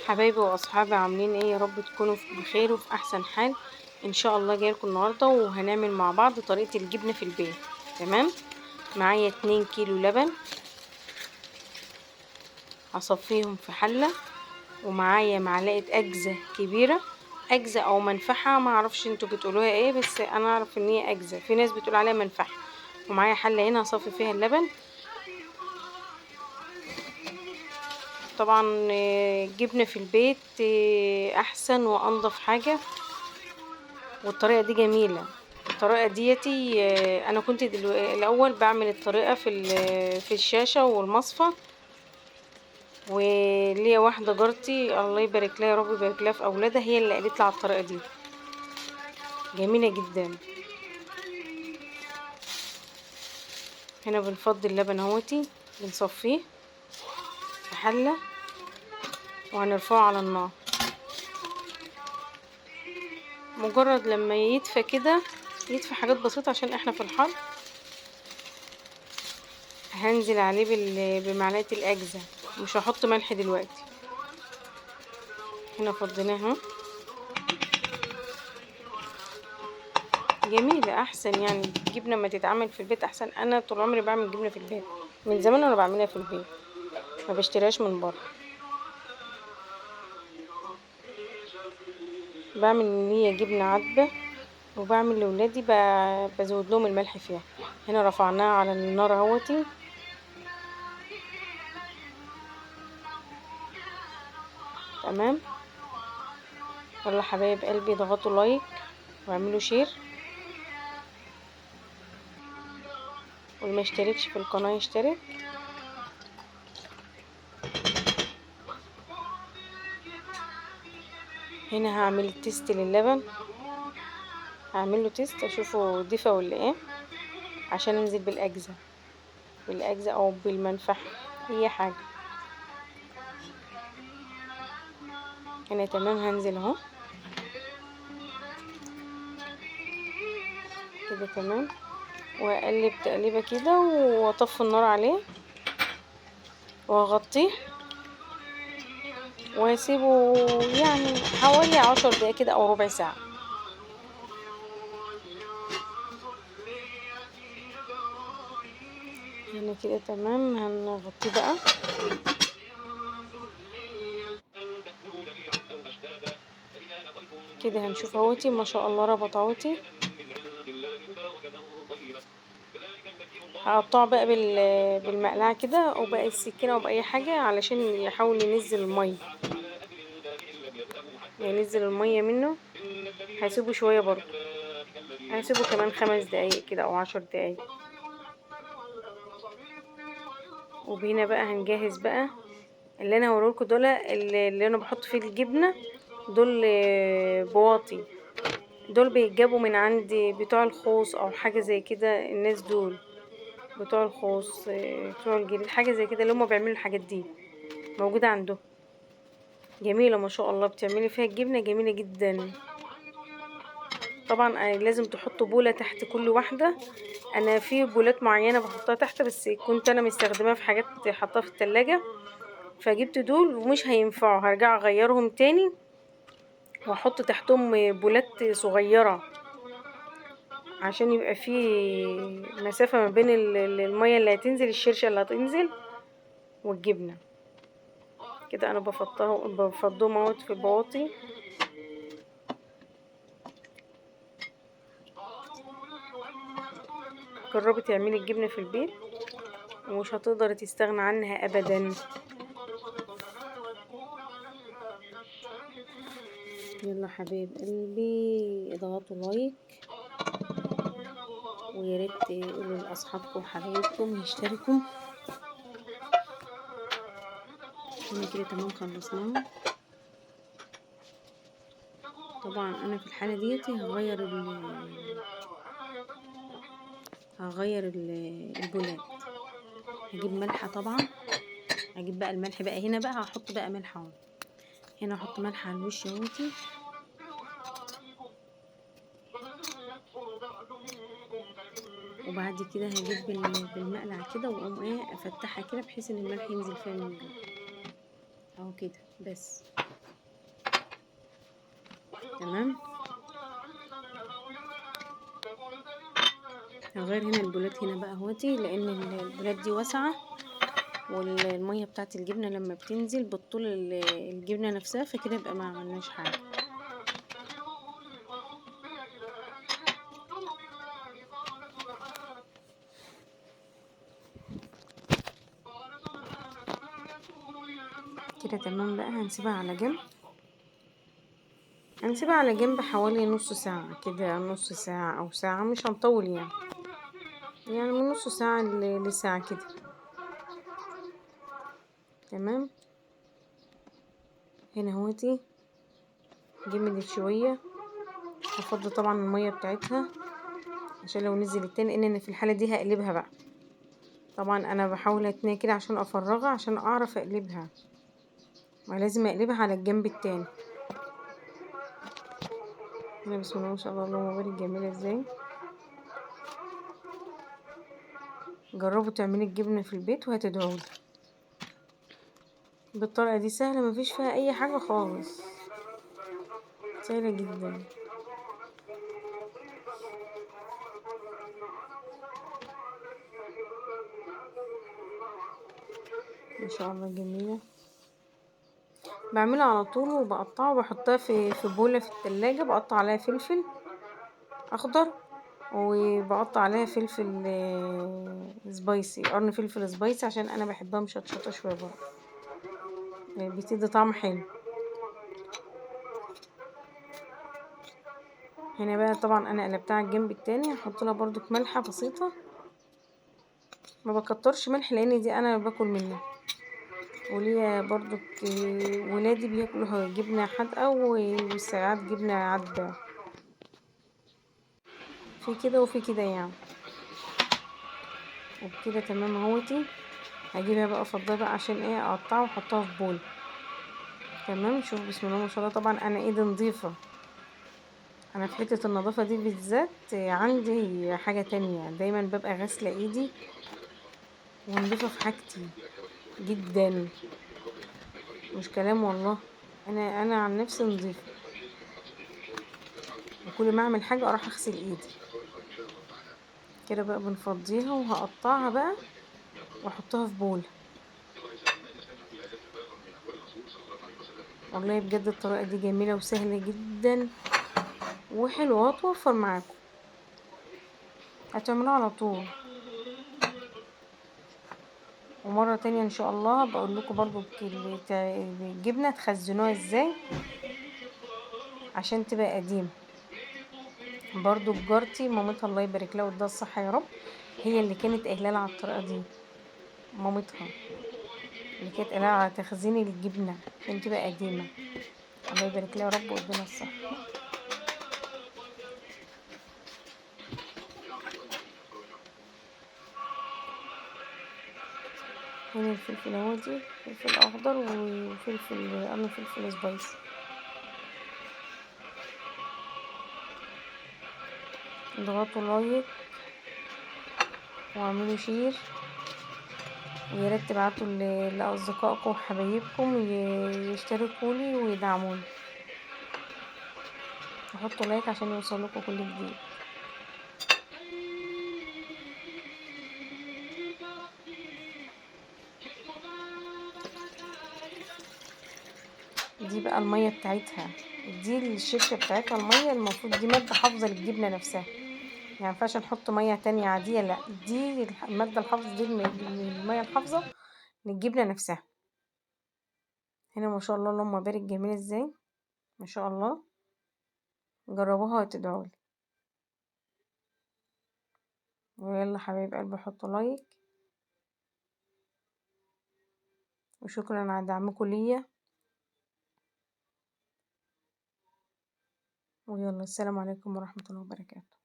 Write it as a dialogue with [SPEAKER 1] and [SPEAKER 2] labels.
[SPEAKER 1] حبايبي واصحابي عاملين ايه؟ يا رب تكونوا بخير وفي احسن حال. ان شاء الله جايلكم النهارده وهنعمل مع بعض طريقه الجبنه في البيت. تمام. معايا 2 كيلو لبن، هصفيهم في حله، ومعايا معلقه اجزه كبيره، اجزه او منفعه، ما اعرفش انتوا بتقولوها ايه، بس انا اعرف ان هي اجزه، في ناس بتقول عليها منفعه. ومعايا حله هنا هصفي فيها اللبن. طبعا الجبنه في البيت احسن وانضف حاجه، والطريقة دي جميلة. الطريقة ديتي انا كنت الاول بعمل الطريقة في الشاشة والمصفى، وليا واحدة جارتي الله يبارك لها، يا رب يبارك لها في اولادها، هي اللي قالت لي على الطريقة دي جميلة جدا. هنا بنفضي اللبن اهوتي، بنصفيه في حلة وهنرفعه على النار. مجرد لما يدفى كده، يدفى حاجات بسيطة عشان احنا في الحر، هنزل عليه بمعلقة الاجزة، مش هحط ملح دلوقتي. هنا فضيناها، جميلة احسن، يعني الجبنة ما تتعمل في البيت احسن. انا طول عمري بعمل جبنة في البيت، من زمان وانا بعملها في البيت، ما بشتريهاش من بره. بعمل ان هي جبنة عدبة، وبعمل لولادي بزود لهم الملح فيها. هنا رفعناها على النار اهوتي. تمام. يلا حبايب قلبي، اضغطوا لايك واعملوا شير، واللي ما اشتركش في القناة يشترك. هنا هعمل تيست للبن، هعمله تيست اشوفه دفا ولا ايه، عشان انزل بالاجزاء او بالمنفعه، اي حاجه. هنا تمام، هنزل اهو كده تمام، واقلب تقليبه كده واطفي النار عليه واغطيه واسيبه يعني حوالي 10 دقايق كده او ربع ساعه. هنا كده تمام، هنغطيه بقى. كده هنشوف اهوتي، ما شاء الله ربط اهوتي. هقطعه بقى بالمقلعه كده، او بقى السكينه، او باي حاجه، علشان يحاول ينزل الميه، ينزل الميه منه. هسيبه شويه برضو، هسيبه كمان 5 دقايق كده او 10 دقايق. وبهنا بقى هنجهز بقى اللي انا هوريلكوا دول، اللي انا بحط فيه الجبنه. دول بواطي، دول بيتجابوا من عند بتوع الخوص او حاجه زي كده. الناس دول بتوع الخوص، بتوع الجريد، حاجه زي كده، اللي هم بيعملوا الحاجات دي موجوده عندهم. جميله ما شاء الله، بتعملي فيها الجبنه جميله جدا. طبعا لازم تحطوا بوله تحت كل واحده. انا في بولات معينه بحطها تحت، بس كنت انا مستخدماها في حاجات حطها في التلاجة، فجبت دول ومش هينفعوا، هرجع اغيرهم تاني واحط تحتهم بولات صغيره، عشان يبقى في مسافه ما بين الميه اللي هتنزل، الشرشه اللي هتنزل، والجبنه. كده انا بفضهم اهوت في البواطي. جربي تعملي الجبنه في البيت ومش هتقدري تستغنى عنها ابدا. يلا حبايب قلبي، اضغطوا لايك، ويا ريت تقولوا لاصحابكم وحبايبكم يشتركوا. هنا كده تمام، خلصناها. طبعا انا في الحاله ديتي هغير البولات. هجيب ملحه طبعا، هجيب بقى الملح بقى، هنا بقى هحط بقى ملح اهو. هنا احط ملح على الوش اهوتي، وبعد كده هجيب بالمقلع كده واقوم ايه افتحها كده، بحيث ان الملح ينزل فيها من جوه. اهو كده بس. تمام. هغير هنا البولات هنا بقى اهوتي، لان البولات دي واسعة، والمية بتاعت الجبنة لما بتنزل بالطول الجبنة نفسها، فكده يبقى ما عملناش حاجة. كده تمام بقى. هنسيبها على جنب، هنسيبها على جنب حوالي نص ساعة كده، نص ساعة او ساعة، مش هنطول يعني، يعني من نص ساعة لساعة كده. تمام. هنا اهوتي جمدت شوية، هفضي طبعا المية بتاعتها عشان لو نزل التاني، ان انا في الحالة دي هقلبها بقى. طبعا انا بحاول اتنيها كده عشان افرغها، عشان اعرف اقلبها، ما لازم اقلبها على الجنب التاني. هنا بسم الله ما شاء الله، اللهم بارك، جميلة ازاي. جربوا تعملي الجبنة في البيت وهتدعولي. بالطريقة دي سهلة، مفيش فيها اي حاجة خالص، سهلة جدا. ما شاء الله جميلة. بعملها على طول وبقطعها وبحطها في بولة في التلاجة، بقطع عليها فلفل اخضر، وبقطع عليها فلفل سبايسي، قرن فلفل سبايسي، عشان انا بحبها مشطشطة شوية برضه، يعني بتدي طعم حلو. هنا بقى طبعا انا قلبتها على الجنب التاني، هحط لها برضو ملحة بسيطة، ما بكترش ملح لان دي انا باكل منها، وليا برضو ولادي بياكلوا جبنة حادقة وساعات جبنة عادة، في كده وفي كده يعني. وبكده تمام اهوتي. هجيبها بقى افضيها بقى عشان ايه اقطعها واحطها في بول. تمام. شوف بسم الله ما شاء الله، طبعا انا ايدي نظيفة، انا في حتة النظافة دي بالذات عندي حاجة تانية، دايما ببقى غاسلة ايدي ونضيفة في حاجتي جدا، مش كلام والله. انا عن نفسي نظيفة، وكل ما اعمل حاجة اروح اغسل ايدي. كده بقى بنفضيها وهقطعها بقى واحطها في بول. والله بجد الطريقة دي جميلة وسهلة جدا وحلوة، وهتوفر معاكم، هتعملوها على طول. ومرة تانية ان شاء الله بقول لكم برضو الجبنة تخزنوها ازاي عشان تبقى قديمة. برضو جارتي مامتها الله يبارك لها وادها الصحة يا رب، هي اللي كانت قايله على الطريقة دي، مامتها اللي كانت قايله على تخزين الجبنة عشان تبقى قديمة، الله يبارك لها يا رب وادينا الصحة. هنا الفلفل اهوتي، فلفل اخضر وفلفل قرن فلفل سبايسي. اضغطوا لايك واعملوا شير، ويا ريت تبعتوا لاصدقائكم وحبايبكم يشتركوا لي ويدعموني، وحطوا لايك عشان يوصلكوا كل جديد. دي بقى المية بتاعتها، دي الشرشة بتاعتها، المية المفروض دي مادة حافظة للجبنة نفسها، يعني مينفعش نحط مية تانية عادية، لا دي المادة الحافظة، دي المية الحافظة للجبنة نفسها. هنا ما شاء الله اللهم بارك، جميلة ازاي، ما شاء الله. جربوها وتدعولي. ويلا حبايب قلبي حطوا لايك، وشكرا على دعمكم ليا، ويلا السلام عليكم ورحمة الله وبركاته.